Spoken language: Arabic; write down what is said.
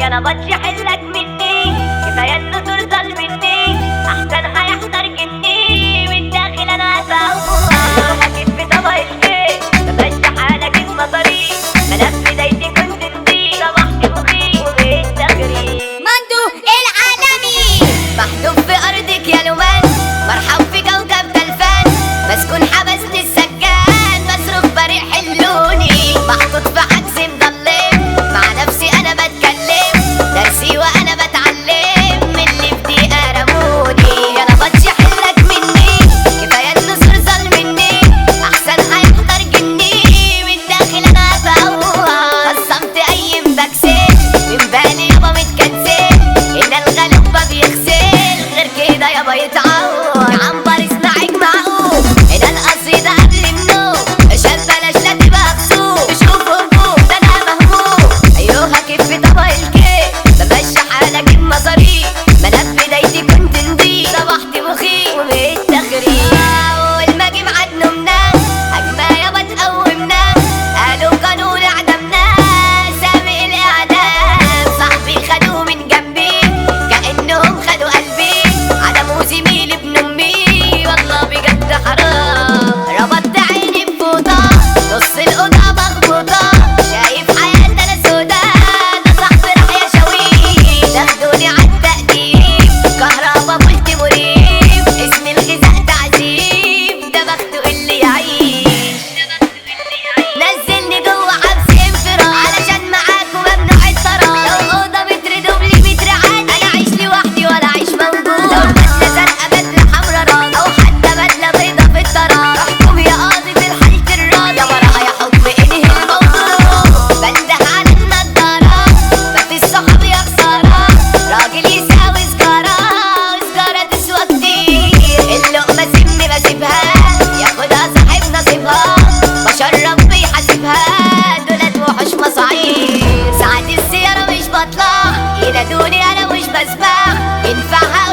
يا نبطش حلك مني، كفاية انه ترزل مني، احسن هيحضر جني من داخل انا هسوقها. اكيد في طبق الكيك مبقاش حالك المطري، ملف بدايتي كنت نضيف، صبحت مخي وبقيت تغري. مندو العالمي محذوف في ارضك يا لومان، مرحب في كوكب تلفان، مسكون حبست السكان، مصروف بريء حلوني، محطوط في عكس مضلم، مع نفسي انا بتكلم، درسي وانا بتعلم، من اللي في دقيقة رموني. انا بطش حلك مني، كفاية انه صرصل مني، احسن هيحضر جني من داخل انا هفوها. قسمت ايم بكسل من بالي يابا متكنسل، هنا الغلوب ما بيغسل غير كده يابا يتعور. يا عنبر اسمعك معقول، هنا القصيدة قبل النوم، عشان بلاش لا تبقى مبسوط، تشوف هموم ده انا مهموم. ايوه كيف في طبق الكيك بمشي حالك المصاريف، ما انا في بدايتي كنت نضيف، صبحت مخي وبقيت تغريب. اول ما جه ميعاد نومنا هجمة يابا تقومنا، قالوا قانون اعدامنا سابق الاعدام، صاحبي خدوه من جنبي كأنهم خدوا قلبي، عدموا زميل ابن امي والله بجد حرام. ربطت عيني بفوطة نص الأوضة مخبوطة، شايف حياتي انا سودا، ده صاحبي راح يشاويه، تاخدوني عالتأديب كهربا قلت مريب، اسم الغذاء تعذيب، ده بخته اللي يعيش. نزلني جوه حبس انفراد، علشان معاكوا ممنوع الطراد، لو اوضه متر دوبلي متر عادي، انا اعيش لوحدي ولا اعيش موجود، لو بدله زرقا بدله حمرا راضي، او حتى بدله بيضه في الطراد، احكم يا قاضي في الحالة الراضي، يا ورايا حكم انهي الموضوع، بنده على النضاره، مفيش صحاب يا خساره، راجل يساوي سجاره، وسجاره تسوى كتير، اللقمه سم بسيبها، ياخدها صاحب نصيبها، بشر ربي يحاسبها، دولت وحوش مصاعير، ساعات السيارة مش بطلع، ينادوني أنا مش بسمع، ينفعها